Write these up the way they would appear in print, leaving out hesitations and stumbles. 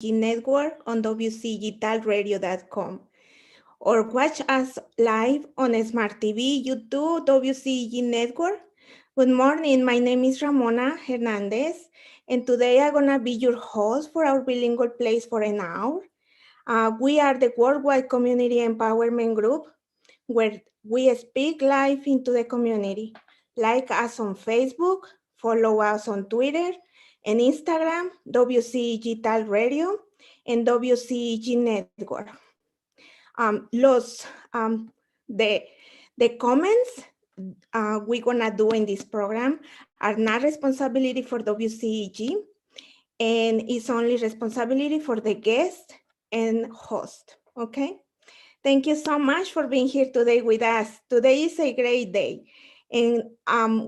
Network on WCEGTalradio.com or watch us live on Smart TV, YouTube, WCEG Network. Good morning, my name is Ramona Hernandez, and today I'm gonna be your host for our Bilingual Place for an hour. We are the worldwide community empowerment group where we speak live into the community. Like us on Facebook, follow us on Twitter and Instagram, WCEG Tal Radio and WCEG Network. Los the the comments we're gonna do in this program are not responsibility for WCEG, and it's only responsibility for the guest and host. Okay. Thank you so much for being here today with us. Today is a great day. And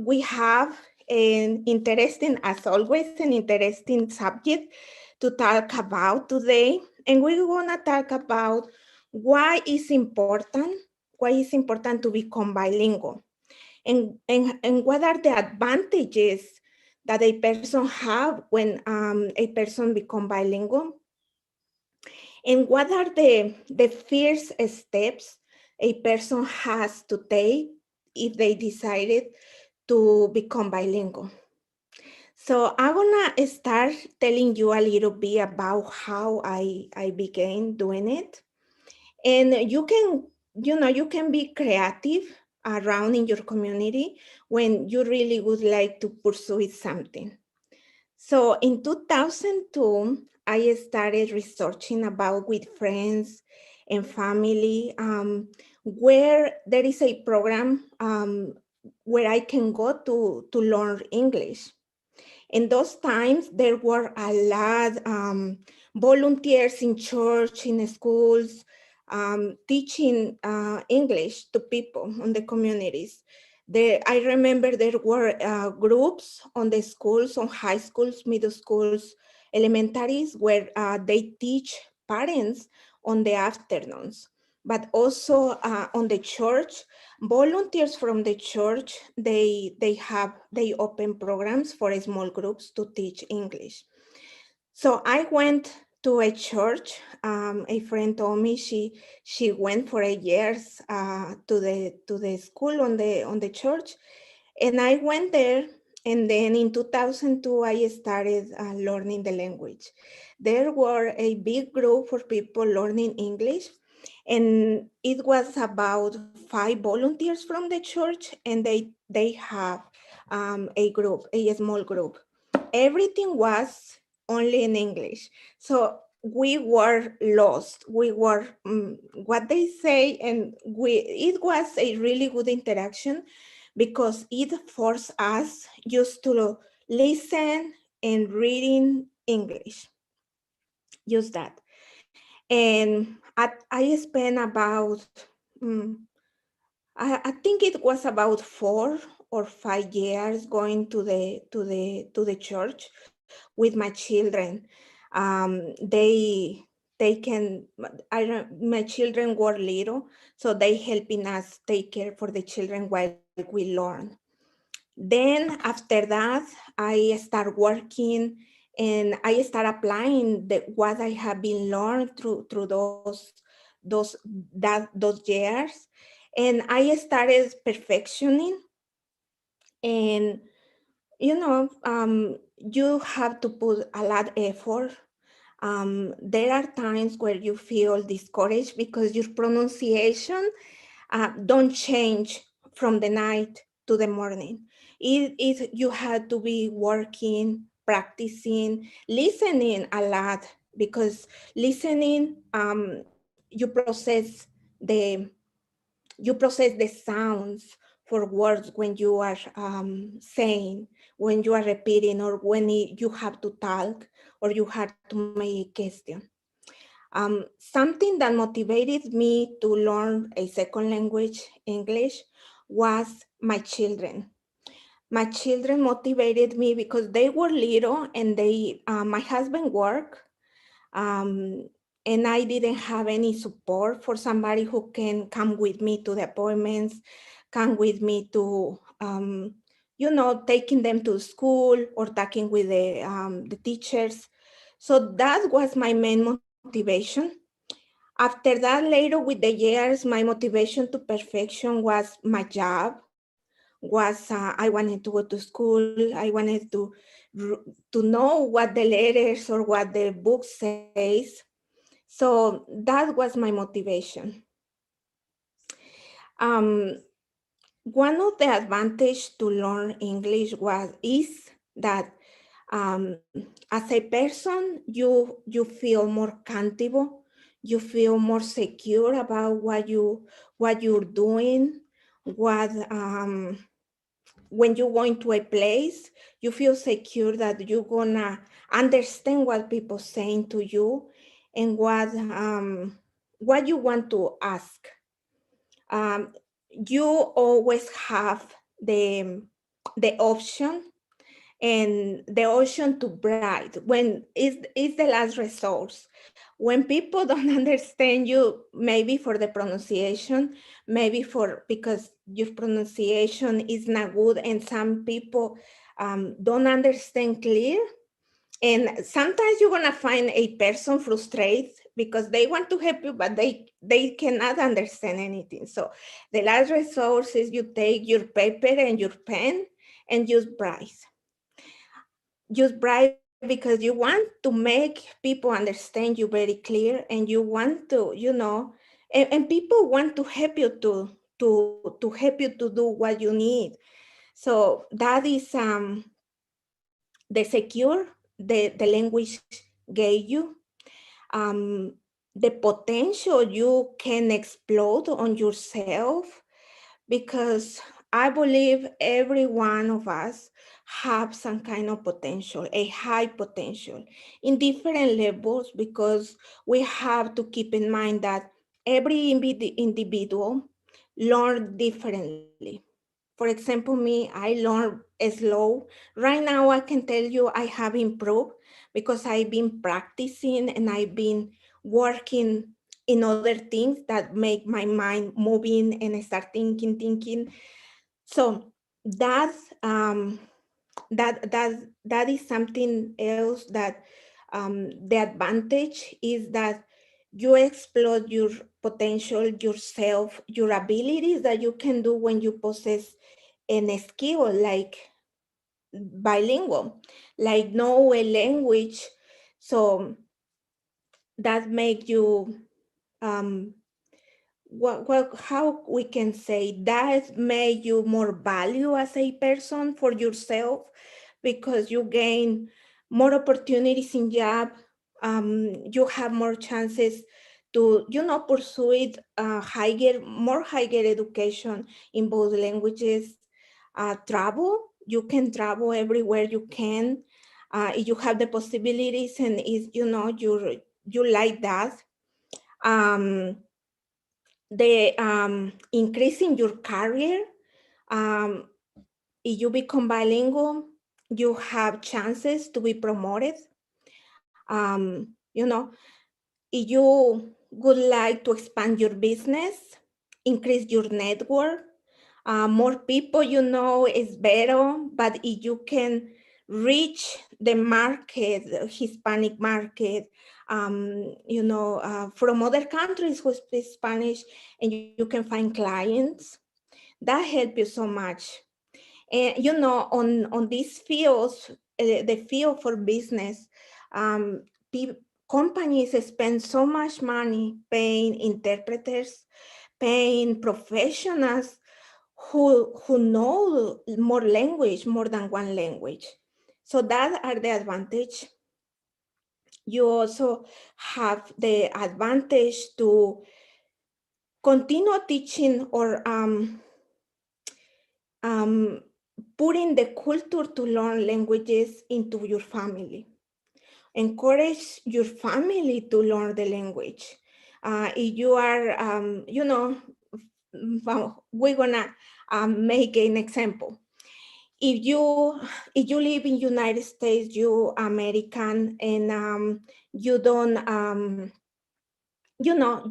we have an interesting, as always, an interesting subject to talk about today. And we're gonna talk about why it's important to become bilingual, and what are the advantages that a person have when a person become bilingual, and what are the first steps a person has to take if they decided to become bilingual? So I'm gonna start telling you a little bit about how I began doing it. And you can be creative around in your community when you really would like to pursue something. So in 2002, I started researching about with friends and family where there is a program where I can go to learn English. In those times, there were a lot volunteers in church, in schools, teaching English to people on the communities. I remember there were groups on the schools, on high schools, middle schools, elementaries, where they teach parents on the afternoons, but also on the church. Volunteers from the church, they open programs for small groups to teach English. So I went to a church. A friend told me she went for a years to the school on the church, and I went there. And then in 2002, I started learning the language. There were a big group for people learning English, and it was about 5 volunteers from the church, and they have a small group. Everything was only in English. So we were lost. We were what they say, and it was a really good interaction because it forced us just to listen and reading English. Just that. And I spent about I think it was about 4 or 5 years going to the church with my children. They can my children were little, so they helping us take care for the children while we learn. Then after that, I start working and I start applying what I have been learned through those years, and I started perfectioning. And you have to put a lot effort. There are times where you feel discouraged because your pronunciation don't change from the night to the morning. You have to be working, practicing, listening a lot, because listening, the you process the sounds for words when you are saying, when you are repeating, or when you have to talk, or you have to make a question. Something that motivated me to learn a second language, English, was my children. My children motivated me because they were little, and my husband worked, um, and I didn't have any support for somebody who can come with me to the appointments, come with me to, taking them to school or talking with the teachers. So that was my main motivation. After that, later with the years, my motivation to perfection was my job, was I wanted to go to school. I wanted to know what the letters or what the book says. So that was my motivation. One of the advantage to learn English is that as a person, you feel more comfortable, you feel more secure about what you're doing, what when you go into a place, you feel secure that you're gonna understand what people saying to you and what you want to ask. You always have the option and the option to bribe when is the last resource. When people don't understand you, maybe for the pronunciation, maybe for because your pronunciation is not good, and some people don't understand clear. And sometimes you're gonna find a person frustrated because they want to help you, but they cannot understand anything. So the last resource is you take your paper and your pen and use braille. Use braille because you want to make people understand you very clear, and you want to, and people want to help you to help you to do what you need. So that is the secure the language gave you, um, the potential you can explode on yourself, because I believe every one of us have some kind of potential, a high potential in different levels, because we have to keep in mind that every individual learn differently. For example, me, I learn slow. Right now, I can tell you I have improved because I've been practicing and I've been working in other things that make my mind moving and I start thinking. So that's that is something else that the advantage is that you explore your potential, yourself, your abilities that you can do when you possess a skill like bilingual, like know a language. So that make you um, how we can say that made you more value as a person for yourself, because you gain more opportunities in job. You have more chances to pursue it, more higher education in both languages. Travel, you can travel everywhere you can. You have the possibilities, and is you like that. um, the increase in your career. um, if you become bilingual, you have chances to be promoted. If you would like to expand your business, increase your network, more people is better, but if you can reach the market, the Hispanic market, from other countries who speak Spanish, and you can find clients, that help you so much. And on these fields, the field for business, um, companies spend so much money paying interpreters, paying professionals who know more language, more than one language. So that are the advantage. You also have the advantage to continue teaching or putting the culture to learn languages into your family. Encourage your family to learn the language. If you are, we're gonna make an example. If you live in United States, you American, and you don't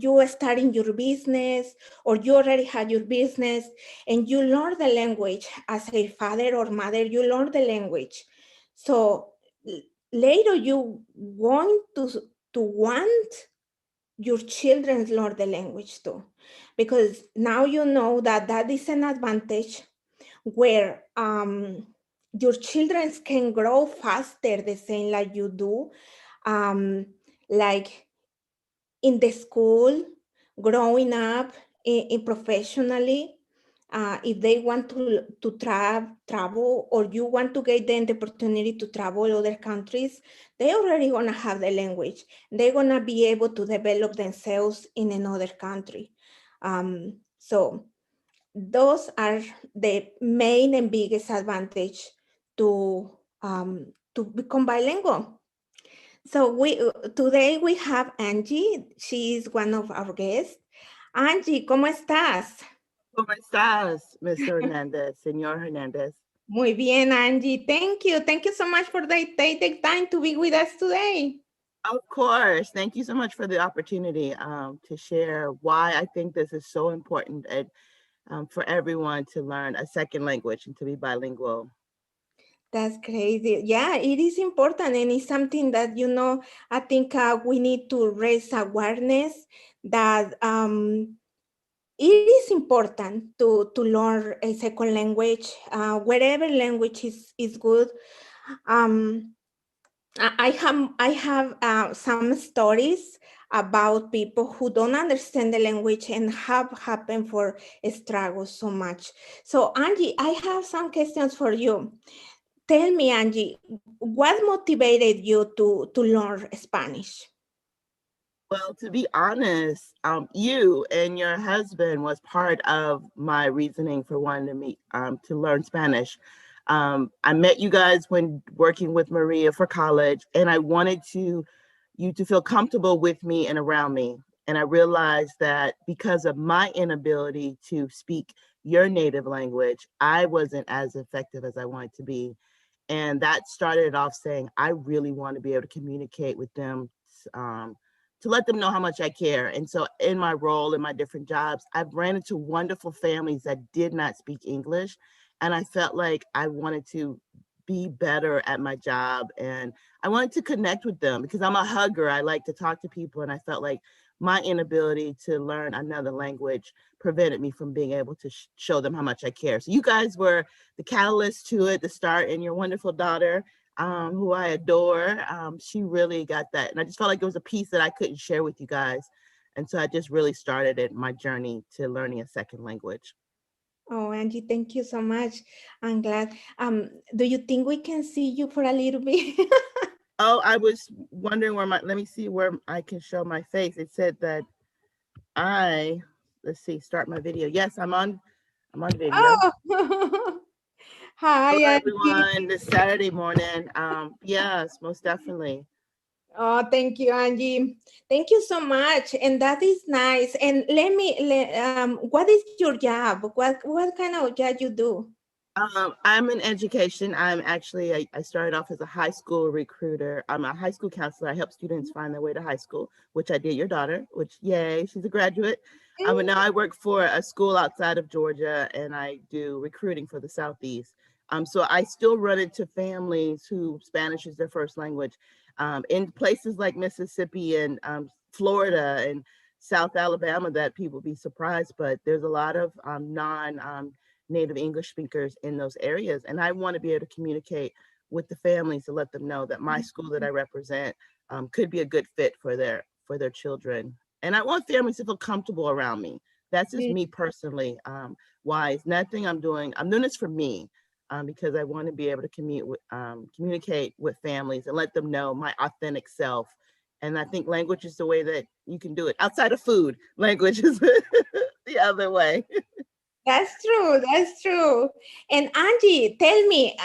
you are starting your business, or you already had your business, and you learn the language as a father or mother, you learn the language. So later you going to want your children learn the language too, because now you know that that is an advantage where your children can grow faster the same like you do, um, like in the school, growing up in professionally. If they want to travel, or you want to get them the opportunity to travel other countries, they already gonna have the language. They're gonna be able to develop themselves in another country. So those are the main and biggest advantage to become bilingual. So today we have Angie. She is one of our guests. Angie, ¿cómo estás? ¿Cómo estás, Miss Hernandez, Señor Hernandez? Muy bien, Angie. Thank you. Thank you so much for taking the time to be with us today. Of course. Thank you so much for the opportunity to share why I think this is so important and, for everyone to learn a second language and to be bilingual. That's crazy. Yeah, it is important, and it's something that, I think we need to raise awareness that it is important to learn a second language. Wherever language is good. Um, I have some stories about people who don't understand the language and have happened for struggles so much. So Angie, I have some questions for you. Tell me, Angie, what motivated you to learn Spanish? Well, to be honest, you and your husband was part of my reasoning for wanting to meet, to learn Spanish. I met you guys when working with Maria for college, and I wanted you to feel comfortable with me and around me. And I realized that because of my inability to speak your native language, I wasn't as effective as I wanted to be. And that started off saying, I really want to be able to communicate with them, um, to let them know how much I care. And so in my role, in my different jobs, I've ran into wonderful families that did not speak English. And I felt like I wanted to be better at my job, and I wanted to connect with them because I'm a hugger. I like to talk to people. And I felt like my inability to learn another language prevented me from being able to show them how much I care. So you guys were the catalyst to it, the start, and your wonderful daughter, who I adore. She really got that. And I just felt like it was a piece that I couldn't share with you guys. And so I just really started it, my journey to learning a second language. Oh, Angie, thank you so much. I'm glad. Do you think we can see you for a little bit? Oh, I was wondering let me see where I can show my face. It said that let's see, start my video. Yes, I'm on video. Oh, hi, Hello, Angie. everyone. This Saturday morning. Yes, most definitely. Oh, thank you, Angie. Thank you so much. And that is nice. And what is your job? What kind of job you do? I'm in education. I started off as a high school recruiter. I'm a high school counselor. I help students find their way to high school, which I did your daughter, which yay, she's a graduate. And now I work for a school outside of Georgia, and I do recruiting for the Southeast. So I still run into families who Spanish is their first language, in places like Mississippi and Florida and South Alabama that people be surprised, but there's a lot of non native English speakers in those areas. And I want to be able to communicate with the families to let them know that my school that I represent could be a good fit for their children. And I want families to feel comfortable around me. That's just me personally. Why? It's nothing I'm doing. I'm doing this for me, because I want to be able to communicate with families and let them know my authentic self. And I think language is the way that you can do it. Outside of food, language is the other way. That's true. That's true. And Angie, tell me,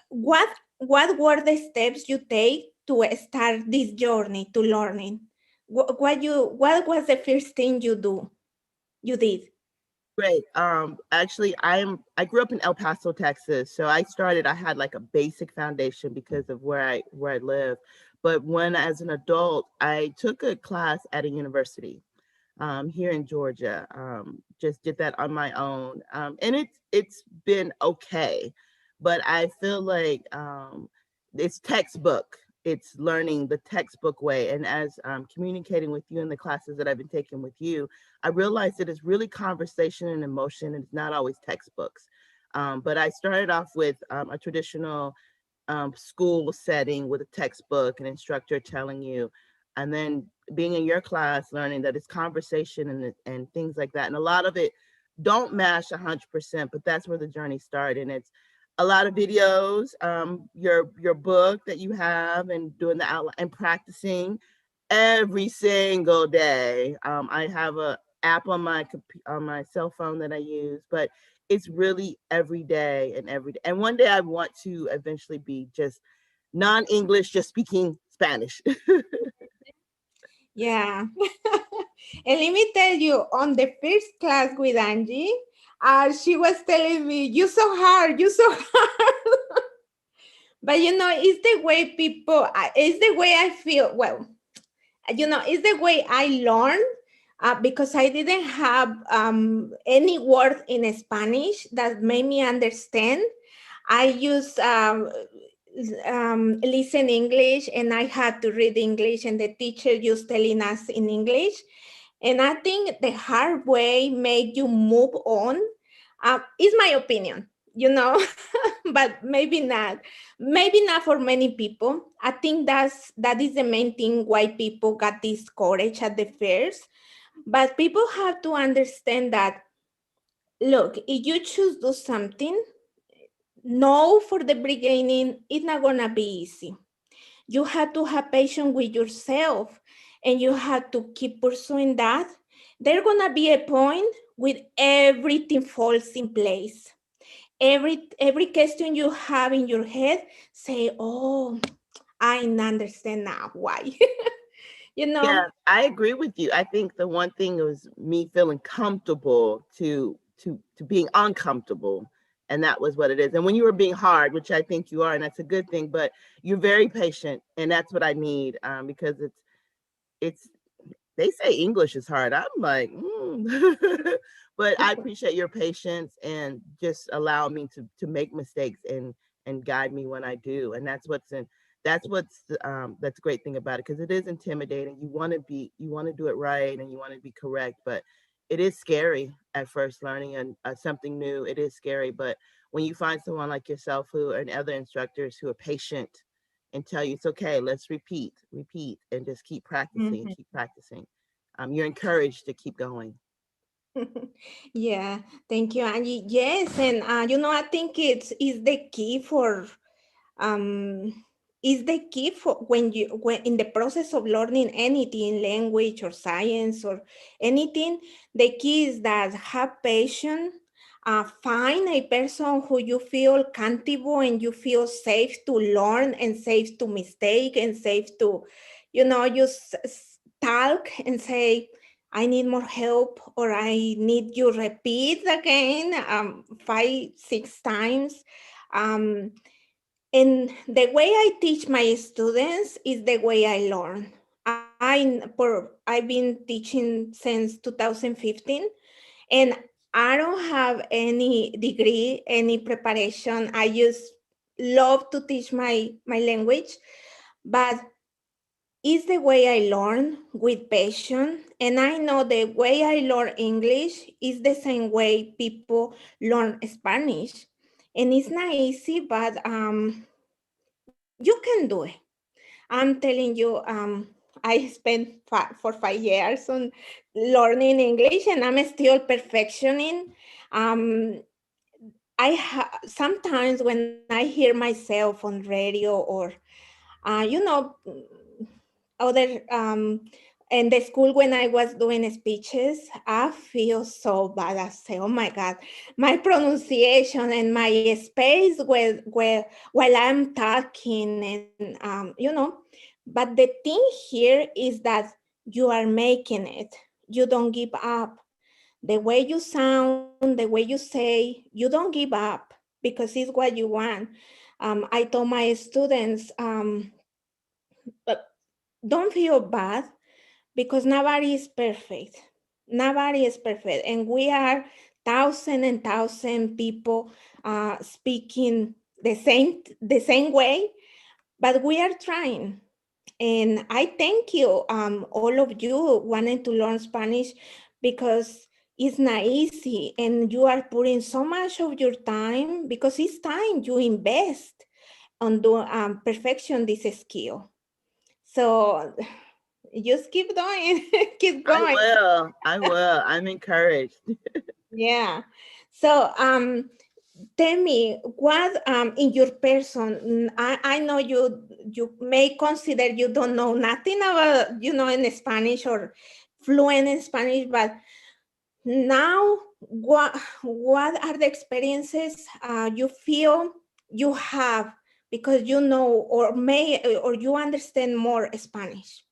what were the steps you take to start this journey to learning? What was the first thing you did? Great. Actually, I grew up in El Paso, Texas. So I had like a basic foundation because of where I live. But when as an adult, I took a class at a university here in Georgia. Just did that on my own. And it's been okay. But I feel like it's textbook. it's learning the textbook way. And as communicating with you in the classes that I've been taking with you, I realized that it's really conversation and emotion, and it's not always textbooks. But I started off with a traditional school setting with a textbook, an instructor telling you, and then being in your class, learning that it's conversation and things like that. And a lot of it don't match 100%, but that's where the journey started. And it's a lot of videos, your book that you have, and doing the outline and practicing every single day. I have a app on my cell phone that I use, but it's really every day and every day. And one day I want to eventually be just non-English, just speaking Spanish. Yeah. And let me tell you, on the first class with Angie, she was telling me, you so hard, you so hard. But it's the way people, it's the way I feel. Well, it's the way I learn, because I didn't have any word in Spanish that made me understand. I use listen English, and I had to read English, and the teacher just telling us in English. And I think the hard way made you move on, is my opinion, but maybe not. Maybe not for many people. I think that is the main thing why people got discouraged at the first. But people have to understand that, look, if you choose do something, no, for the beginning, it's not gonna be easy. You have to have patience with yourself, and you have to keep pursuing that. There's gonna be a point with everything falls in place. Every question you have in your head, say, oh, I understand now why. Yeah, I agree with you. I think the one thing was me feeling comfortable to being uncomfortable. And that was what it is. And when you were being hard, which I think you are, and that's a good thing, but you're very patient, and that's what I need, because it's they say English is hard. I'm like, but I appreciate your patience and just allow me to make mistakes and guide me when I do. And that's a great thing about it, because it is intimidating. You want to do it right, and you want to be correct, but it is scary at first learning and something new. It is scary, but when you find someone like yourself and other instructors who are patient and tell you it's okay, let's repeat, and just keep practicing and keep practicing. You're encouraged to keep going. Yeah, thank you, Angie. Yes, and I think it's is the key for um is the key for when in the process of learning anything, language or science or anything. The key is that have patience. Find a person who you feel comfortable and you feel safe to learn and safe to mistake and safe to, just talk and say, I need more help, or I need you repeat again 5, 6 times. Um, and the way I teach my students is the way I learn. I've been teaching since 2015, and I don't have any degree, any preparation. I just love to teach my language, but it's the way I learn with passion. And I know the way I learn English is the same way people learn Spanish. And it's not easy, but you can do it. I'm telling you, I spent 5 years on learning English, and I'm still perfectioning. Um, sometimes when I hear myself on radio or other in the school when I was doing speeches, I feel so bad. I say, oh my God, my pronunciation and my space while I'm talking, and but the thing here is that you are making it. You don't give up. The way you sound, the way you say, you don't give up because it's what you want. I told my students, but don't feel bad because nobody is perfect. Nobody is perfect. And we are thousand and thousand people speaking the same way. but we are trying. And I thank you, all of you wanting to learn Spanish, because it's not easy and you are putting so much of your time, because it's time you invest on do perfection this skill. So just keep doing, keep going. I will. I'm encouraged. Yeah. So tell me what in your person, I know you may consider you don't know nothing about, in Spanish or fluent in Spanish, but now what are the experiences you feel you have because you know or you understand more Spanish?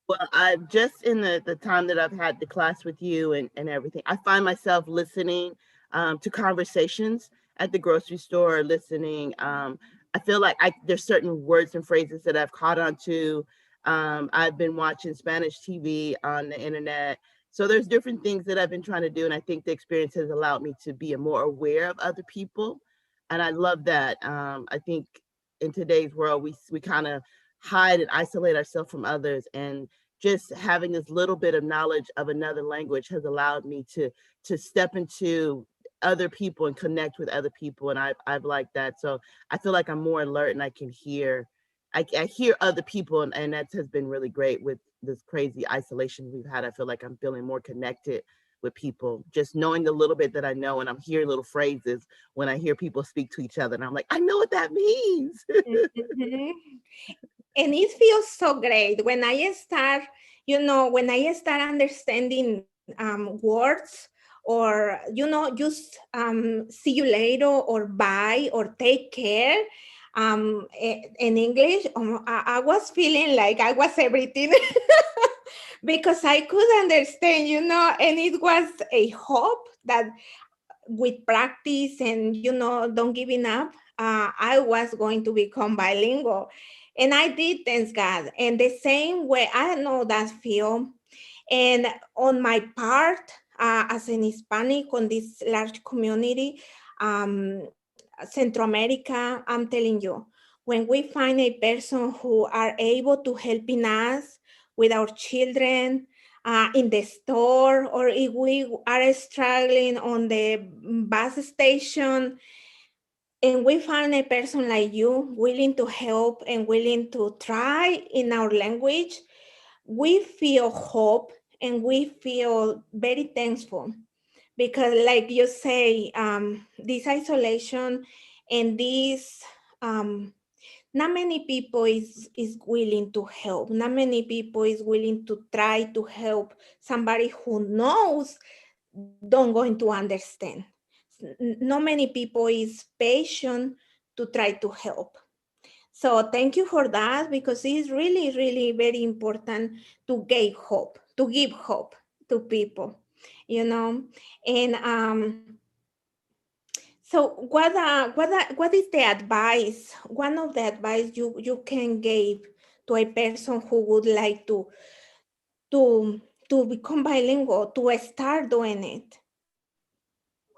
Well, I've just in the time that I've had the class with you and everything, I find myself listening to conversations at the grocery store, listening. I feel like there's certain words and phrases that I've caught on to. I've been watching Spanish TV on the internet. So there's different things that I've been trying to do. And I think the experience has allowed me to be more aware of other people. And I love that. I think in today's world, we kind of hide and isolate ourselves from others, and just having this little bit of knowledge of another language has allowed me to step into other people and connect with other people, and I've liked that. So I feel like I'm more alert and I can hear I hear other people, and that has been really great with this crazy isolation we've had. I feel like I'm feeling more connected with people, just knowing the little bit that I know, and I'm hearing little phrases when I hear people speak to each other, and I'm like, I know what that means. Mhm. And it feels so great when I start, when I start understanding words, or, just see you later, or bye, or take care. In English, I was feeling like I was everything because I could understand, and it was a hope that with practice and, don't giving up, I was going to become bilingual. And I did, thanks God. And the same way, I know that feel. And on my part, as an Hispanic on this large community, Centro America, I'm telling you, when we find a person who are able to helping us with our children, in the store, or if we are struggling on the bus station, and we find a person like you willing to help and willing to try in our language, we feel hope and we feel very thankful, because like you say, this isolation and this, not many people is willing to help. Not many people is willing to try to help somebody who knows don't going to understand. Not many people is patient to try to help. So thank you for that, because it's really, really very important to give hope to people, you know. And so what is the advice? One of the advice you can give to a person who would like to become bilingual, to start doing it?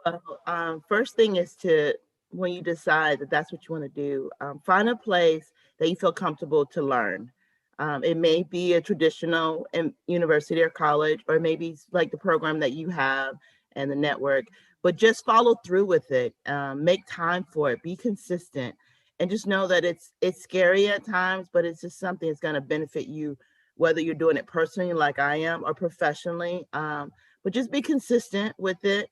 Well, first thing is to, when you decide that that's what you want to do, find a place that you feel comfortable to learn. It may be a traditional university or college, or maybe like the program that you have and the network, but just follow through with it. Make time for it. Be consistent, and just know that it's scary at times, but it's just something that's going to benefit you, whether you're doing it personally like I am or professionally. But just be consistent with it.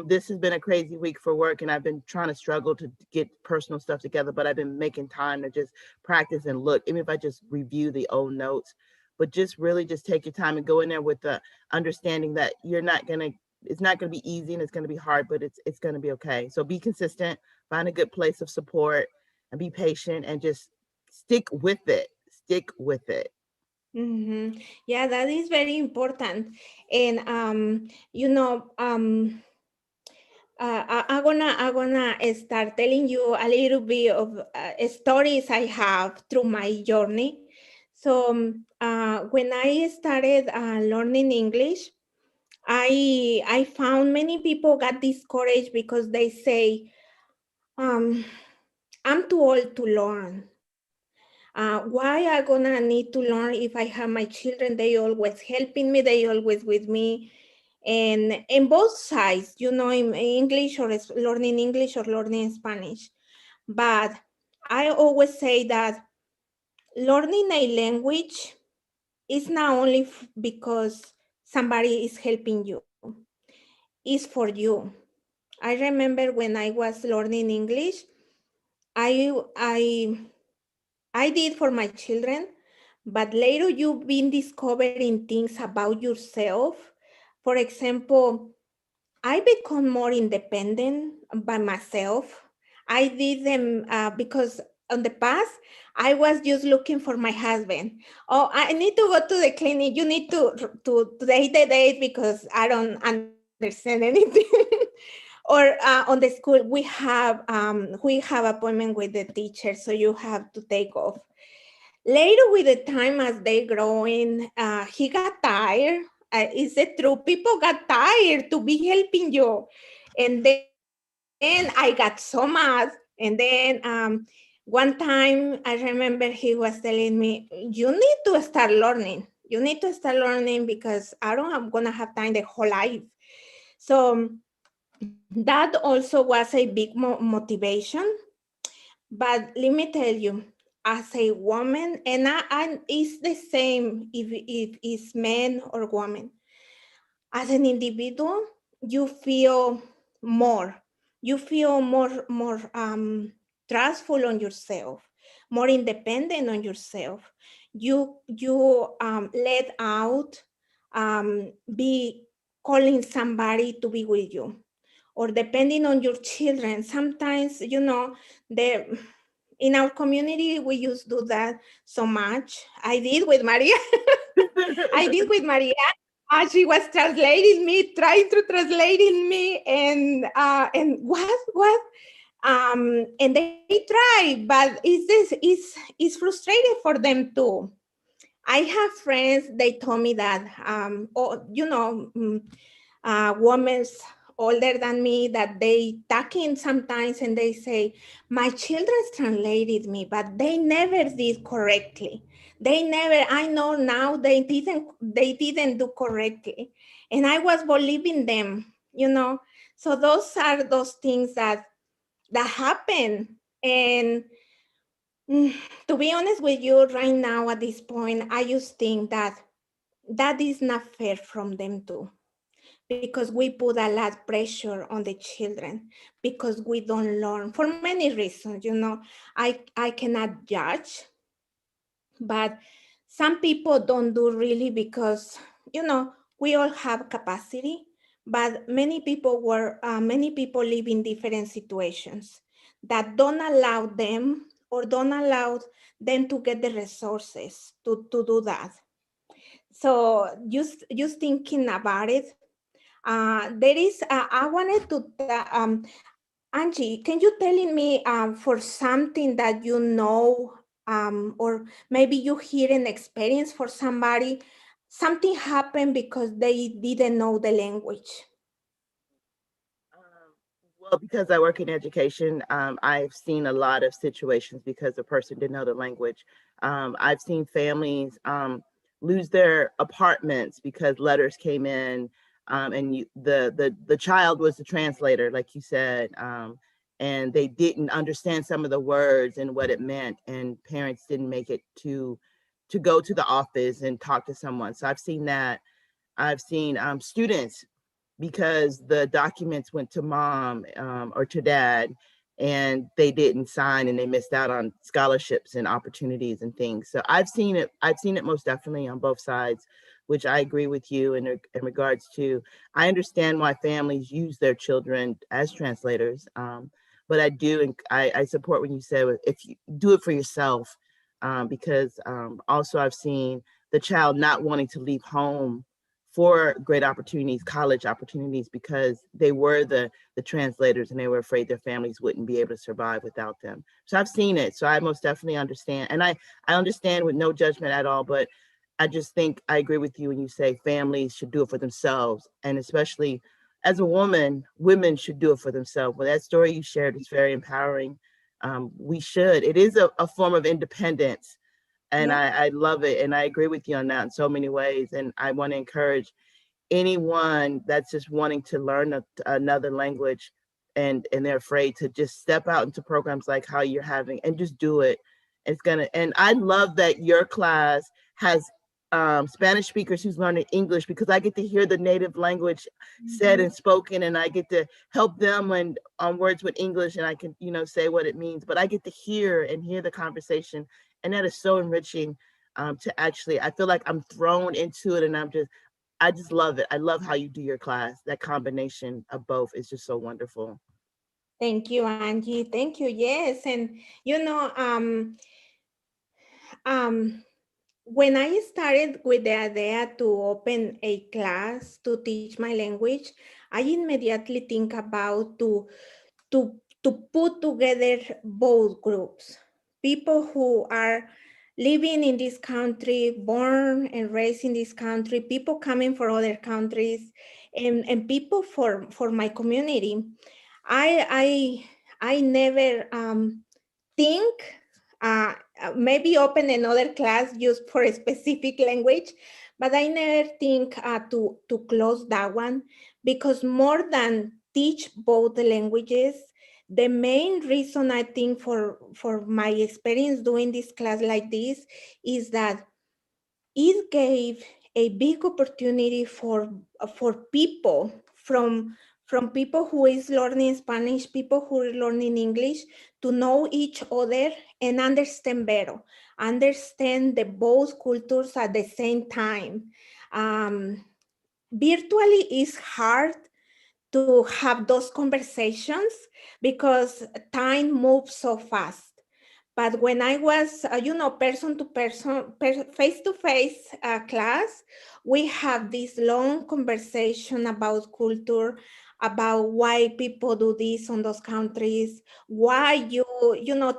This has been a crazy week for work, and I've been trying to struggle to get personal stuff together, but I've been making time to just practice and look, even if I just review the old notes, but just really just take your time and go in there with the understanding that it's not going to be easy and it's going to be hard, but it's going to be okay. So be consistent, find a good place of support, and be patient, and just stick with it. Stick with it. Mm-hmm. Yeah, that is very important. And I'm gonna start telling you a little bit of stories I have through my journey. So when I started learning English, I found many people got discouraged because they say, I'm too old to learn. Why I gonna need to learn if I have my children? They always helping me. They always with me. And in both sides, you know, in English or learning English or learning Spanish. But I always say that learning a language is not only because somebody is helping you, it's for you. I remember when I was learning English, I I I did for my children, but later you've been discovering things about yourself. For example, I become more independent by myself. I did them because on the past, I was just looking for my husband. Oh, I need to go to the clinic. You need to date the date because I don't understand anything. Or on the school, we have appointment with the teacher, so you have to take off. Later, with the time as they growing, he got tired. Is it true? People got tired to be helping you. And then I got so mad. And then one time I remember he was telling me, you need to start learning. You need to start learning because I'm gonna have time the whole life. So that also was a big motivation. But let me tell you, as a woman, and it's the same if it's men or woman. As an individual, you feel more. You feel more trustful on yourself, more independent on yourself. You let out, be calling somebody to be with you, or depending on your children. Sometimes, you know, the in our community we used to do that so much. I did with Maria. I did with Maria. She was translating me, trying to translating me, and what and they try, but it's frustrating for them too. I have friends, they told me that, women older than me, that they talking sometimes and they say, my children translated me, but they never did correctly. They never, I know now they didn't do correctly. And I was believing them, you know. So those are those things that happen. And Mm, to be honest with you, right now at this point, I just think that that is not fair from them too, because we put a lot of pressure on the children because we don't learn for many reasons. You know, I cannot judge, but some people don't do really because, you know, we all have capacity, but many people live in different situations that don't allow them or don't allow them to get the resources to do that. So just thinking about it, there is, I wanted to, Angie, can you telling me for something that you know, or maybe you hear an experience for somebody, something happened because they didn't know the language? Well, because I work in education, I've seen a lot of situations because the person didn't know the language. I've seen families lose their apartments because letters came in, and the child was the translator, like you said, and they didn't understand some of the words and what it meant, and parents didn't make it to go to the office and talk to someone. So I've seen that. I've seen students, because the documents went to mom or to dad, and they didn't sign and they missed out on scholarships and opportunities and things. So I've seen it. I've seen it most definitely on both sides, which I agree with you in regards to. I understand why families use their children as translators, but I do, and I support when you said if you do it for yourself, because also I've seen the child not wanting to leave home for great opportunities, college opportunities, because they were the translators and they were afraid their families wouldn't be able to survive without them. So I've seen it. So I most definitely understand. And I understand with no judgment at all, but I just think I agree with you when you say families should do it for themselves. And especially as a woman, women should do it for themselves. Well, that story you shared is very empowering. We should. It is a form of independence, And Yeah. I love it. And I agree with you on that in so many ways. And I want to encourage anyone that's just wanting to learn another language and they're afraid to just step out into programs like how you're having and just do it. It's gonna, and I love that your class has Spanish speakers who's learning English, because I get to hear the native language said and spoken, and I get to help them when on words with English, and I can, you know, say what it means, but I get to hear the conversation, and that is so enriching. To actually, I feel like I'm thrown into it, and I just love it. I love how you do your class. That combination of both is just so wonderful. Thank you, Angie. Thank you. Yes. And um, when I started with the idea to open a class to teach my language, I immediately think about to put together both groups. People who are living in this country, born and raised in this country, people coming from other countries, and people for my community. I never think maybe open another class just for a specific language, but I never think to close that one, because more than teach both the languages, the main reason I think for my experience doing this class like this is that it gave a big opportunity for people from people who is learning Spanish, people who are learning English, to know each other and understand better, understand the both cultures at the same time. Virtually is hard to have those conversations because time moves so fast. But when I was, person to person, face to face class, we have this long conversation about culture, about why people do this on those countries, why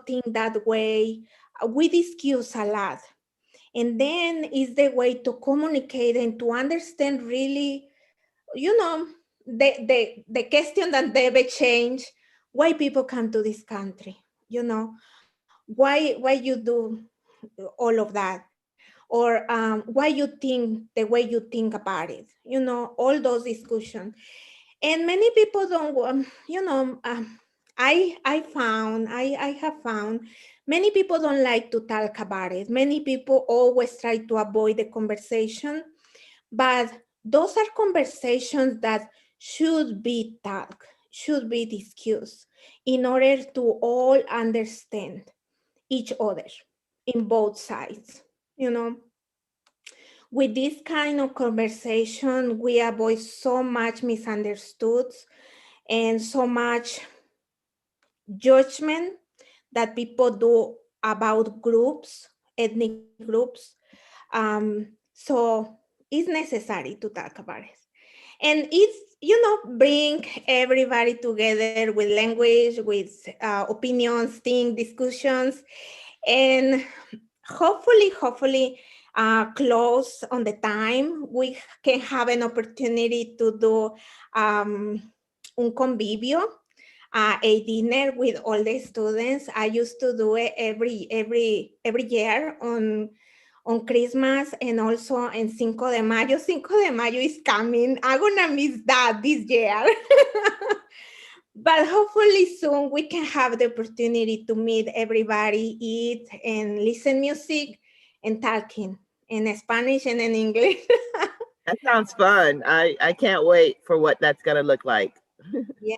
think that way. We discuss a lot. And then is the way to communicate and to understand really, you know, the question that never change, why people come to this country, why you do all of that, or why you think the way you think about it, all those discussions. And many people don't I have found many people don't like to talk about it. Many people always try to avoid the conversation, but those are conversations that should be talked, should be discussed in order to all understand each other in both sides. With this kind of conversation, we avoid so much misunderstood and so much judgment that people do about groups, ethnic groups. So it's necessary to talk about it. And it's, bring everybody together with language, with opinions, things, discussions, and hopefully close on the time, we can have an opportunity to do un convivio, a dinner with all the students. I used to do it every year on Christmas, and also in Cinco de Mayo. Cinco de Mayo is coming. I'm gonna miss that this year. But hopefully soon we can have the opportunity to meet everybody, eat and listen music and talking in Spanish and in English. That sounds fun. I can't wait for what that's gonna look like. Yeah.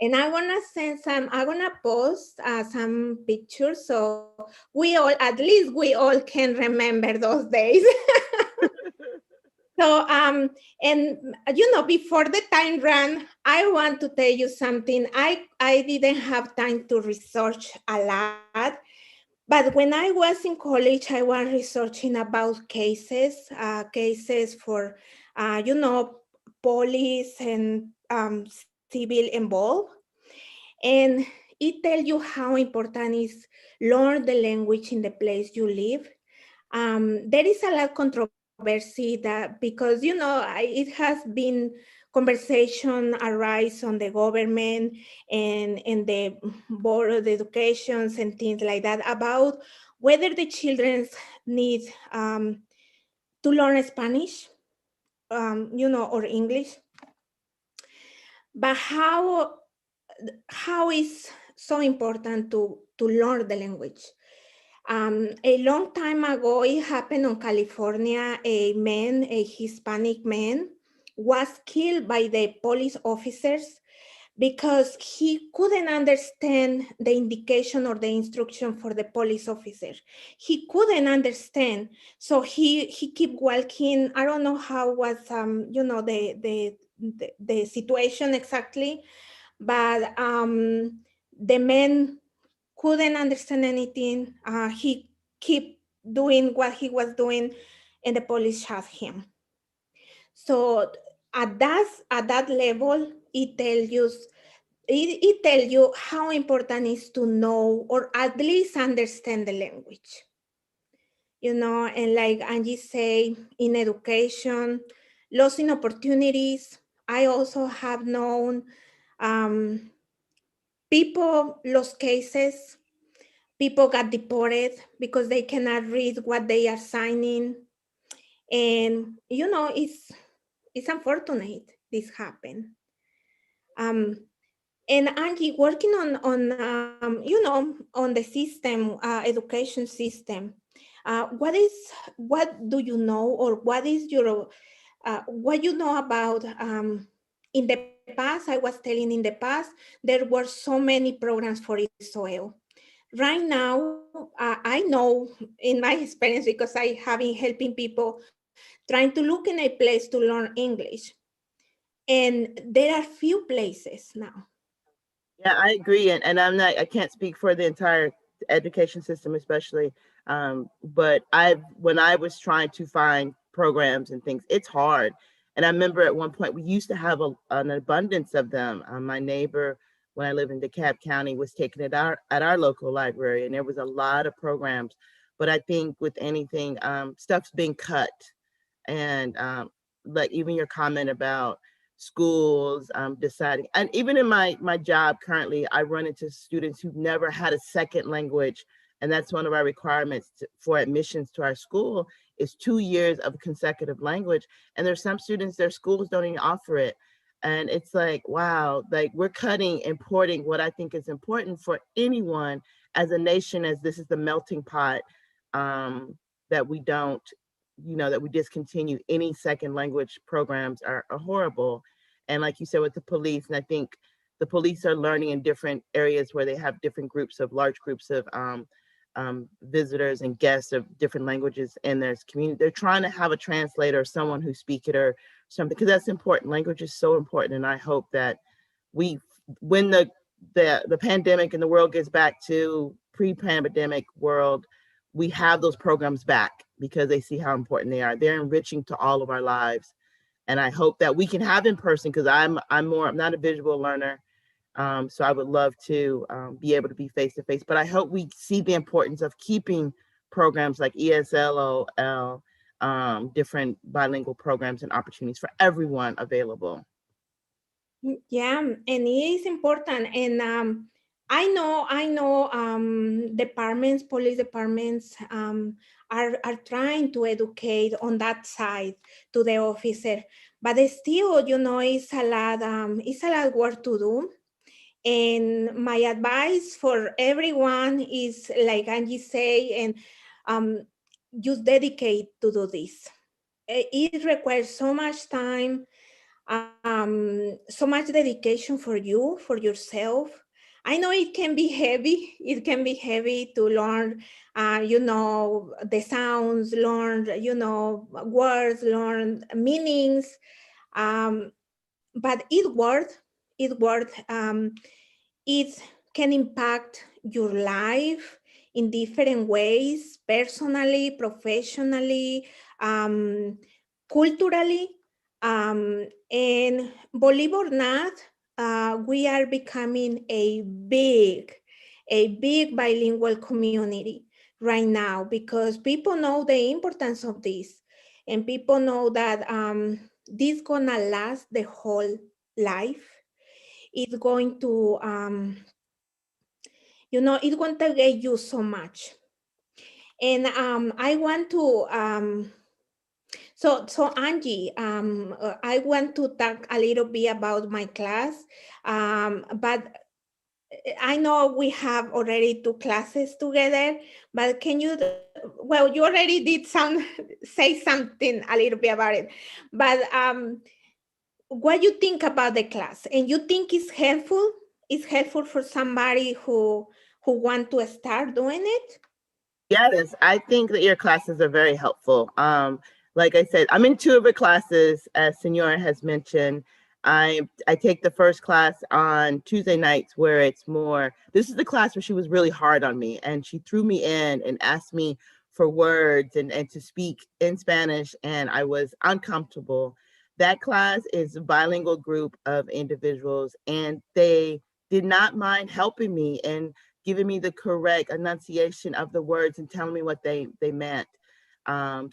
And I want to I want to post some pictures so at least we all can remember those days. So, and before the time ran, I want to tell you something. I didn't have time to research a lot, but when I was in college, I was researching about cases for, police and civil involved. And it tells you how important is learn the language in the place you live. There is a lot of controversy controversy that because, it has been conversation arise on the government and the board of educations and things like that about whether the children need to learn Spanish, or English, but how is so important to learn the language. A long time ago, it happened in California. A Hispanic man, was killed by the police officers because he couldn't understand the indication or the instruction for the police officer. He couldn't understand, so he kept walking. I don't know how was the situation exactly, but the man couldn't understand anything. He kept doing what he was doing, and the police shot him. So at that level, it tells you how important it is to know or at least understand the language. And like Angie say, in education, losing opportunities. I also have known people lost cases. People got deported because they cannot read what they are signing. And, it's unfortunate this happened. And Angie, working on the system, education system, what do you know, or what is your, what you know about, in the past, I was telling in the past, there were so many programs for Israel. Right now, I know in my experience, because I have been helping people trying to look in a place to learn English. And there are few places now. Yeah, I agree. And I can't speak for the entire education system, especially. But when I was trying to find programs and things, it's hard. And I remember at one point we used to have an abundance of them. My neighbor, when I lived in DeKalb County, was taking it out at our local library, and there was a lot of programs. But I think with anything, stuff's being cut. And like even your comment about schools deciding, and even in my job currently, I run into students who've never had a second language, and that's one of our requirements for admissions to our school is 2 years of consecutive language. And there's some students, their schools don't even offer it. And it's like, wow, like we're cutting importing what I think is important for anyone as a nation, as this is the melting pot, that we don't, that we discontinue any second language programs are horrible. And like you said, with the police, and I think the police are learning in different areas where they have different groups of large groups of visitors and guests of different languages in their community. They're trying to have a translator or someone who speak it or something, because that's important. Language is so important. And I hope that when the pandemic and the world gets back to pre-pandemic world, we have those programs back, because they see how important they are. They're enriching to all of our lives. And I hope that we can have in person, because I'm not a visual learner. So I would love to be able to be face to face, but I hope we see the importance of keeping programs like ESLOL, different bilingual programs and opportunities for everyone available. Yeah, and it is important. And I know departments, police departments are trying to educate on that side to the officer, but still, it's a lot work to do. And my advice for everyone is, like Angie say, and just dedicate to do this. It requires so much time, so much dedication for you, for yourself. I know it can be heavy. It can be heavy to learn, the sounds, learn, words, learn meanings. But it can impact your life in different ways, personally, professionally, culturally. And believe or not, we are becoming a big bilingual community right now, because people know the importance of this. and people know that this gonna last the whole life. It's going to, it's going to get you so much. And I want to, so Angie, I want to talk a little bit about my class, but I know we have already 2 classes together, but can you, well, you already did say something a little bit about it, but what you think about the class, and you think it's helpful? It's helpful for somebody who want to start doing it? Yes, I think that your classes are very helpful. Like I said, I'm in 2 of her classes, as Senora has mentioned. I take the first class on Tuesday nights, where it's more, this is the class where she was really hard on me, and she threw me in and asked me for words and to speak in Spanish, and I was uncomfortable. That class is a bilingual group of individuals, and they did not mind helping me and giving me the correct enunciation of the words and telling me what they meant.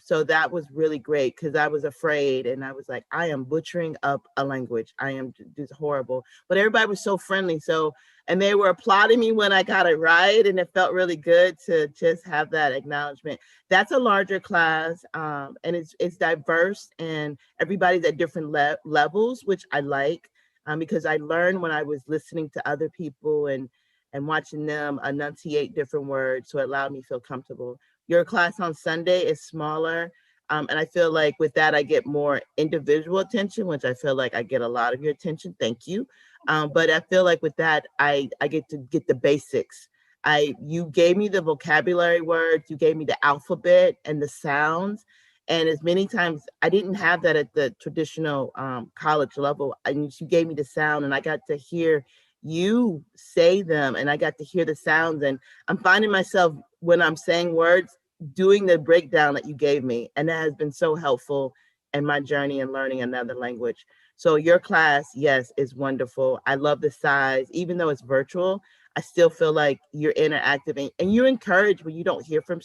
So that was really great, because I was afraid and I was like, I am butchering up a language. I am just horrible. But everybody was so friendly. So, and they were applauding me when I got it right. And it felt really good to just have that acknowledgement. That's a larger class, and it's diverse, and everybody's at different levels, which I like, because I learned when I was listening to other people and watching them enunciate different words. So it allowed me to feel comfortable. Your class on Sunday is smaller. And I feel like with that, I get more individual attention, which I feel like I get a lot of your attention. Thank you. But I feel like with that, I get to get the basics. You gave me the vocabulary words, you gave me the alphabet and the sounds. And as many times, I didn't have that at the traditional college level. And you gave me the sound, and I got to hear you say them, and I got to hear the sounds. And I'm finding myself, when I'm saying words, doing the breakdown that you gave me. And that has been so helpful in my journey in learning another language. So your class, yes, is wonderful. I love the size. Even though it's virtual, I still feel like you're interactive, and you encourage when you don't hear from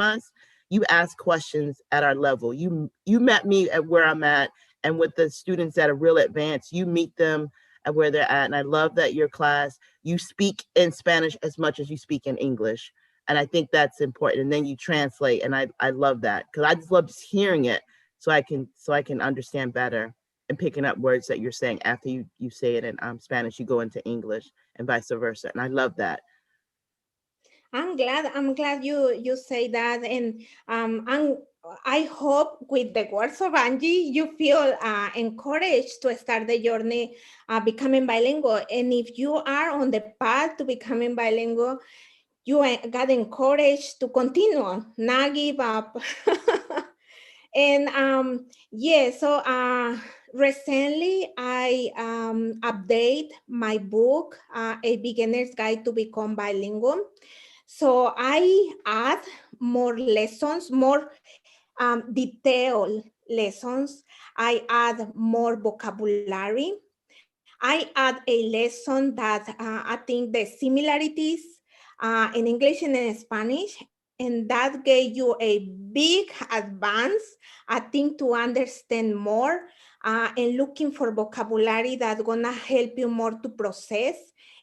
us. You ask questions at our level. You met me at where I'm at, and with the students that are real advanced, you meet them at where they're at. And I love that your class, you speak in Spanish as much as you speak in English. And I think that's important. And then you translate. And I love that, because I just love just hearing it, so I can understand better, and picking up words that you're saying after you say it in Spanish, you go into English, and vice versa. And I love that. I'm glad you say that, and I hope with the words of Angie, you feel encouraged to start the journey becoming bilingual. And if you are on the path to becoming bilingual, you got encouraged to continue, not give up. And yeah, so recently I update my book, A Beginner's Guide to Become Bilingual. So I add more lessons, more detailed lessons. I add more vocabulary. I add a lesson that I think the similarities in English and in Spanish, and that gave you a big advance, I think, to understand more and looking for vocabulary that's gonna help you more to process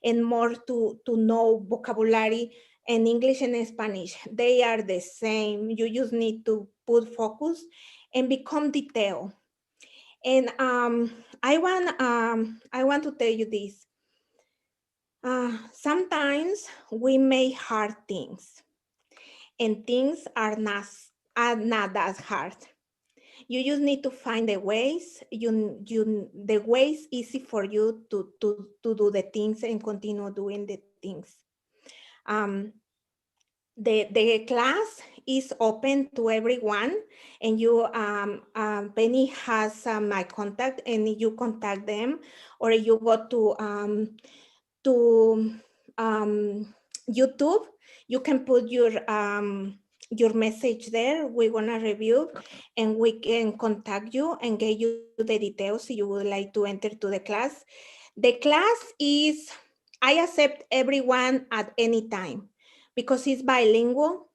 and more to know vocabulary in English and in Spanish. They are the same. You just need to put focus and become detailed. And I want to tell you this. Sometimes we make hard things, and things are not that hard. You just need to find the ways. The ways easy for you to do the things and continue doing the things. Um, the class is open to everyone, and you Penny has my contact, and you contact them, or you go to YouTube. You can put your message there. We're gonna review, and we can contact you and get you the details if you would like to enter to the class. The class is, I accept everyone at any time, because it's bilingual,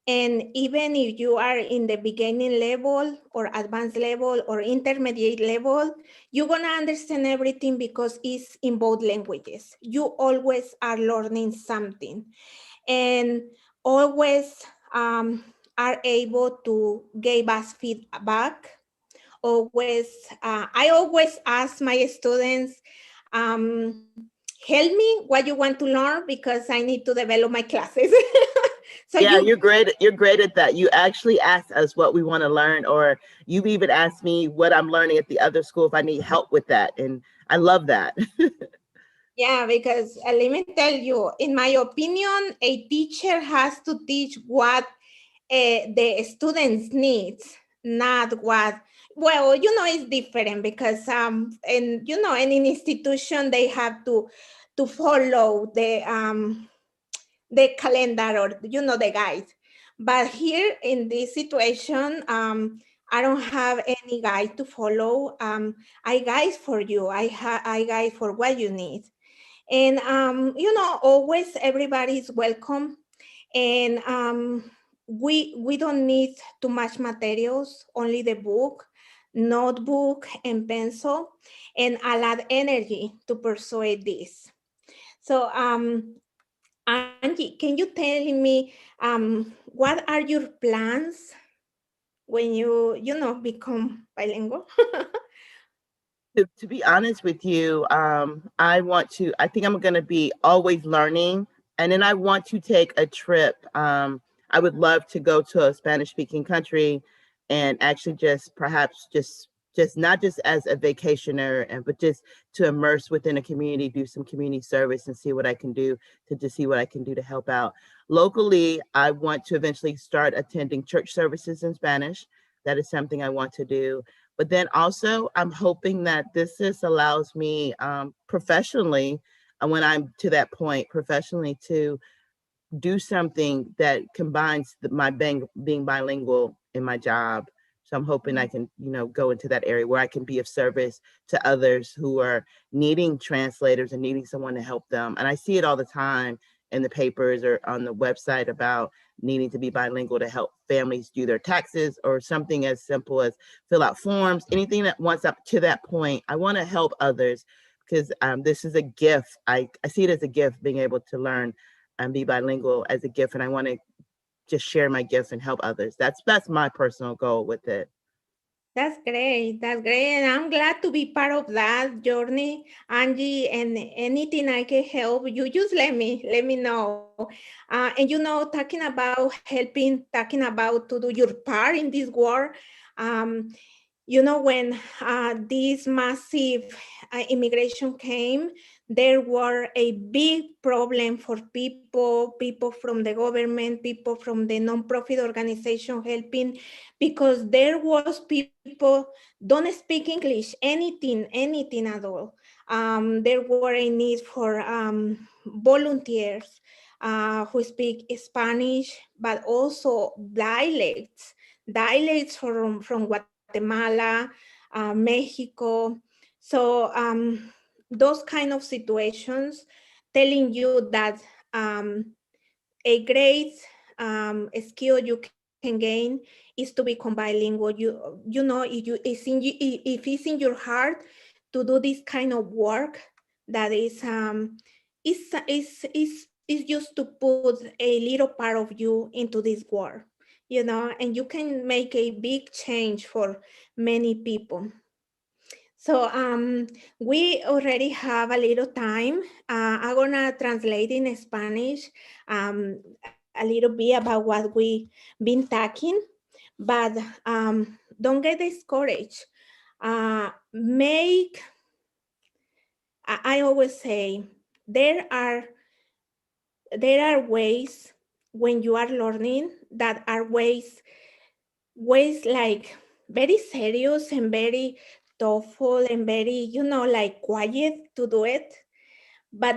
And even if you are in the beginning level or advanced level or intermediate level, you're gonna understand everything because it's in both languages. You always are learning something and always are able to give us feedback. Always, I always ask my students, help me what you want to learn because I need to develop my classes. So Yeah, you're great. You're great at that. You actually ask us what we want to learn, or you've even asked me what I'm learning at the other school if I need help with that. And I love that. yeah, because let me tell you, in my opinion, a teacher has to teach what the students needs, not what, well, it's different because and in an institution they have to follow the calendar or the guide. But here in this situation, I don't have any guide to follow. I guide for you. I guide for what you need. And always everybody is welcome. And we don't need too much materials, only the book, notebook, and pencil, and a lot of energy to pursue this. So Angie, can you tell me what are your plans when you become bilingual? To be honest with you, I think I'm going to be always learning. And then I want to take a trip. I would love to go to a Spanish speaking country and actually just not just as a vacationer, but just to immerse within a community, do some community service and see what I can do to help out. Locally, I want to eventually start attending church services in Spanish. That is something I want to do. But then also, I'm hoping that this just allows me professionally, when I'm to that point professionally, to do something that combines my being bilingual in my job. So I'm hoping I can, go into that area where I can be of service to others who are needing translators and needing someone to help them. And I see it all the time in the papers or on the website about needing to be bilingual to help families do their taxes or something as simple as fill out forms, anything that wants up to that point. I want to help others because this is a gift. I see it as a gift, being able to learn and be bilingual as a gift. And I want to just share my gifts and help others. That's my personal goal with it. That's great. That's great. And I'm glad to be part of that journey, Angie. And anything I can help you, just let me know. And talking about helping, talking about to do your part in this war. Um, when this massive immigration came, there were a big problem for people from the government, people from the nonprofit organization helping, because there was people don't speak English, anything at all. There were a need for volunteers who speak Spanish, but also dialects from Guatemala, Mexico. So those kind of situations telling you that a great skill you can gain is to become bilingual. If it's in your heart to do this kind of work, that is just to put a little part of you into this work, and you can make a big change for many people. So we already have a little time. I'm gonna translate in Spanish a little bit about what we been talking, but don't get discouraged. I always say there are ways when you are learning that are ways like very serious and very thoughtful and very like quiet to do it, but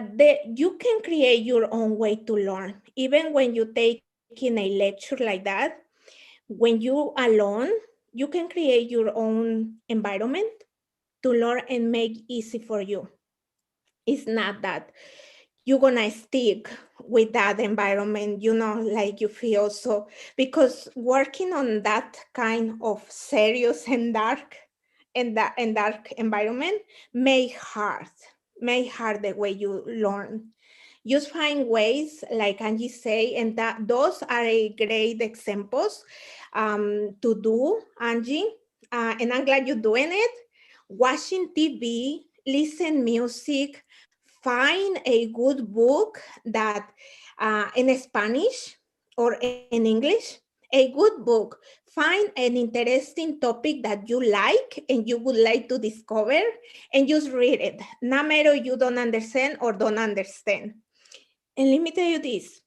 you can create your own way to learn. Even when you take in a lecture like that, when you alone, you can create your own environment to learn and make easy for you. It's not that you're gonna stick with that environment, you know, like you feel. So, because working on that kind of serious and dark dark environment may hard the way you learn. Just find ways, like Angie say, and that those are a great examples to do, Angie. And I'm glad you're doing it. Watching TV, listen music, find a good book that in Spanish or in English, a good book. Find an interesting topic that you like and you would like to discover and just read it. No matter you don't understand or don't understand. And let me tell you this,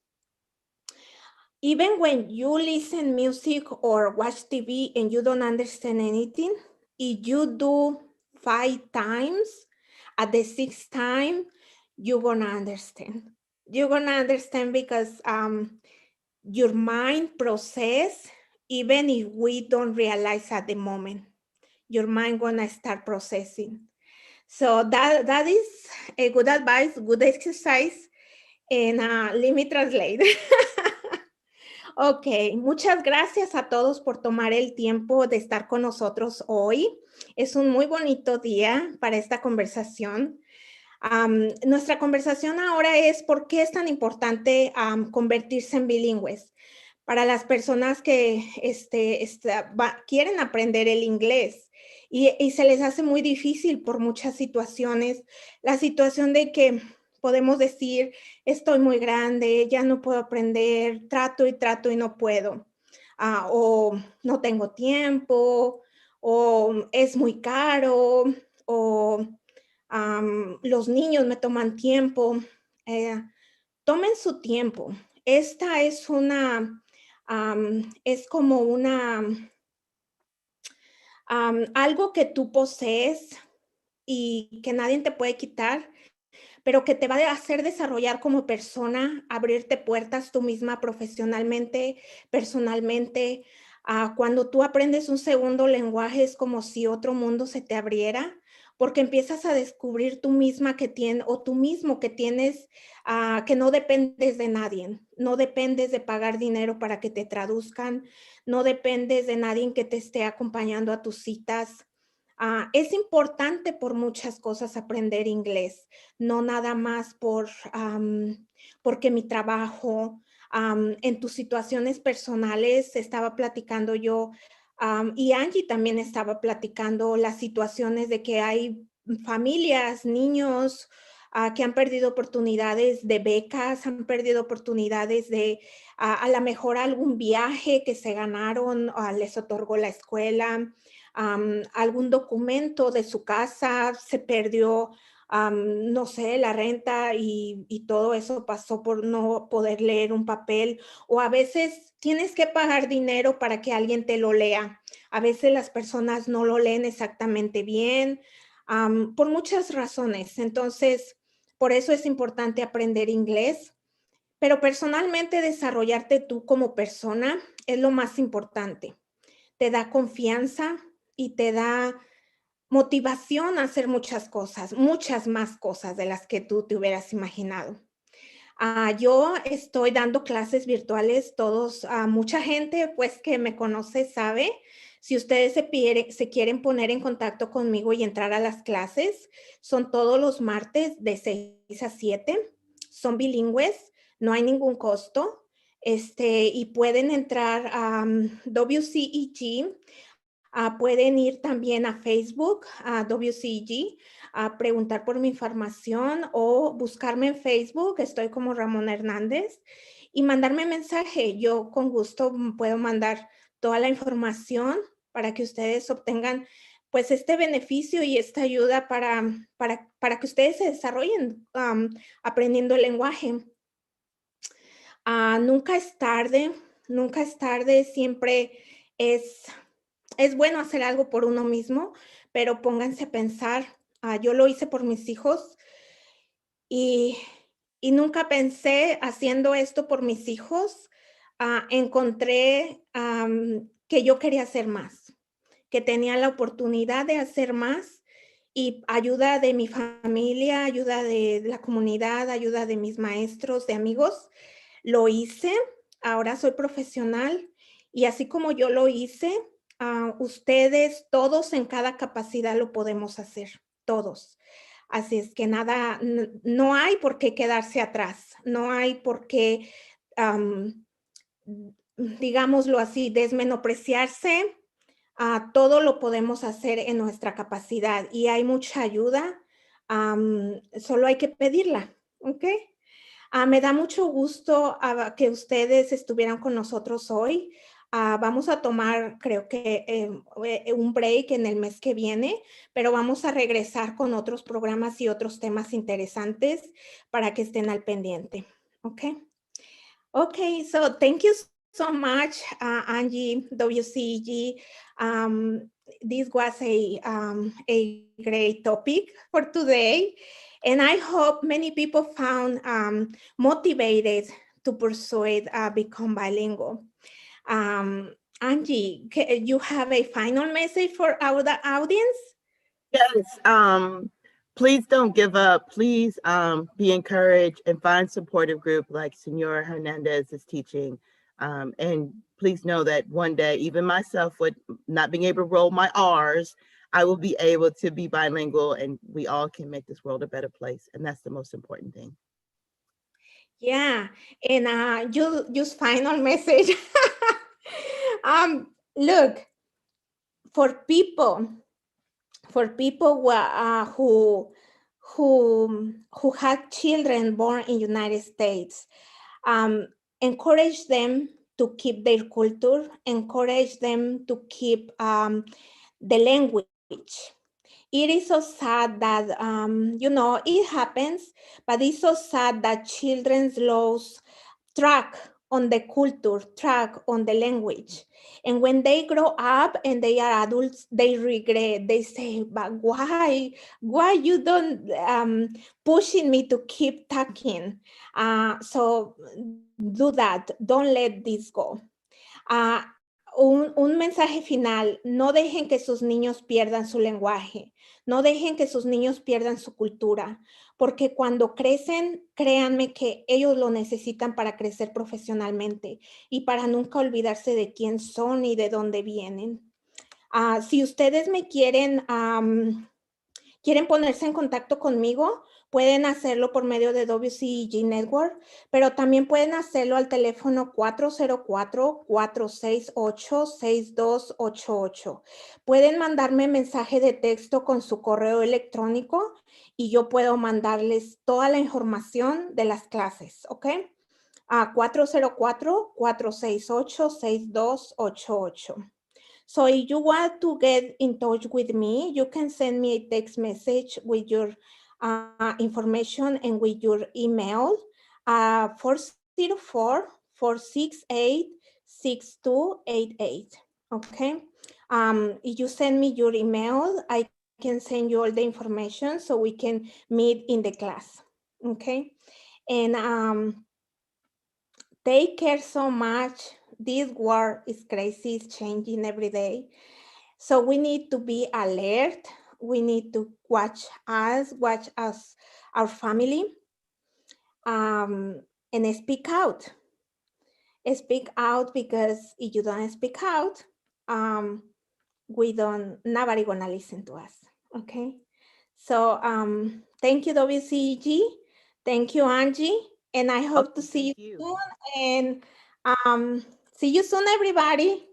even when you listen music or watch TV and you don't understand anything, if you do 5 times, at the 6th time, you're gonna understand. You're gonna understand because your mind process, even if we don't realize at the moment, your mind gonna start processing. So that is a good advice, good exercise, and let me translate. Ok, muchas gracias a todos por tomar el tiempo de estar con nosotros hoy. Es un muy bonito día para esta conversación. Nuestra conversación ahora es por qué es tan importante convertirse en bilingües. Para las personas que quieren aprender el inglés y se les hace muy difícil por muchas situaciones. La situación de que podemos decir, estoy muy grande, ya no puedo aprender, trato y no puedo. O no tengo tiempo, o es muy caro, o los niños me toman tiempo. Tomen su tiempo. Esta es es como algo que tú posees y que nadie te puede quitar, pero que te va a hacer desarrollar como persona, abrirte puertas tú misma profesionalmente, personalmente. Cuando tú aprendes un segundo lenguaje es como si otro mundo se te abriera, porque empiezas a descubrir tú misma que tienes, o tú mismo que tienes, que no dependes de nadie, no dependes de pagar dinero para que te traduzcan, no dependes de nadie que te esté acompañando a tus citas. Es importante por muchas cosas aprender inglés, no nada más porque mi trabajo, en tus situaciones personales, estaba platicando yo, y Angie también estaba platicando las situaciones de que hay familias, niños, que han perdido oportunidades de becas, han perdido oportunidades de a lo mejor algún viaje que se ganaron, les otorgó la escuela, algún documento de su casa se perdió, no sé, la renta y todo eso pasó por no poder leer un papel, o a veces tienes que pagar dinero para que alguien te lo lea. A veces las personas no lo leen exactamente bien, por muchas razones. Entonces, por eso es importante aprender inglés, pero personalmente desarrollarte tú como persona es lo más importante. Te da confianza y te da motivación a hacer muchas cosas, muchas más cosas de las que tú te hubieras imaginado. Yo estoy dando clases virtuales, mucha gente pues que me conoce sabe. Si ustedes se quieren poner en contacto conmigo y entrar a las clases, son todos los martes de 6 a 7, son bilingües, no hay ningún costo, y pueden entrar a WCEG. Pueden ir también a Facebook, a WCEG, a preguntar por mi información o buscarme en Facebook, estoy como Ramona Hernández, y mandarme mensaje. Yo con gusto puedo mandar toda la información para que ustedes obtengan pues este beneficio y esta ayuda para que ustedes se desarrollen aprendiendo el lenguaje. Nunca es tarde, siempre es bueno hacer algo por uno mismo, pero pónganse a pensar, yo lo hice por mis hijos y, y nunca pensé haciendo esto por mis hijos, encontré que yo quería hacer más, que tenía la oportunidad de hacer más y ayuda de mi familia, ayuda de la comunidad, ayuda de mis maestros, de amigos, lo hice. Ahora soy profesional y así como yo lo hice, ustedes, todos en cada capacidad lo podemos hacer, todos. Así es que nada, no hay por qué quedarse atrás, no hay por qué, digámoslo así, desmenospreciarse. Todo lo podemos hacer en nuestra capacidad y hay mucha ayuda, solo hay que pedirla, ¿ok? Me da mucho gusto que ustedes estuvieran con nosotros hoy. Vamos a tomar, creo que, un break en el mes que viene, pero vamos a regresar con otros programas y otros temas interesantes para que estén al pendiente, ¿ok? Okay, so thank you so much, Angie, WCEG. This was a great topic for today, and I hope many people found motivated to pursue it, become bilingual. Angie, you have a final message for our audience? Yes. Please don't give up. Please be encouraged and find supportive group like Senora Hernandez is teaching. And please know that one day, even myself with not being able to roll my R's, I will be able to be bilingual and we all can make this world a better place. And that's the most important thing. Yeah, and you just final message. Look, for people who had children born in United States, encourage them to keep their culture, encourage them to keep the language. It is so sad that, it happens, but it's so sad that children lose track on the culture, track on the language. And when they grow up and they are adults, they regret, they say, but why you don't pushing me to keep talking? So do that, don't let this go. Un mensaje final, no dejen que sus niños pierdan su lenguaje, no dejen que sus niños pierdan su cultura, porque cuando crecen, créanme que ellos lo necesitan para crecer profesionalmente y para nunca olvidarse de quién son y de dónde vienen. Si ustedes me quieren ponerse en contacto conmigo, pueden hacerlo por medio de WCEG Network, pero también pueden hacerlo al teléfono 404-468-6288. Pueden mandarme mensaje de texto con su correo electrónico y yo puedo mandarles toda la información de las clases, ¿ok? 404-468-6288. So if you want to get in touch with me, you can send me a text message with your information and with your email, 404-468-6288, okay? If you send me your email, I can send you all the information so we can meet in the class, okay? And take care so much. This world is crazy, it's changing every day. So we need to be alert. We need to watch us, our family, and speak out. Speak out, because if you don't speak out, nobody gonna listen to us, okay? So thank you, WCEG. Thank you, Angie. And I hope to see you soon. And see you soon, everybody.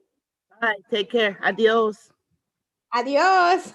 All right, take care. Adios. Adios.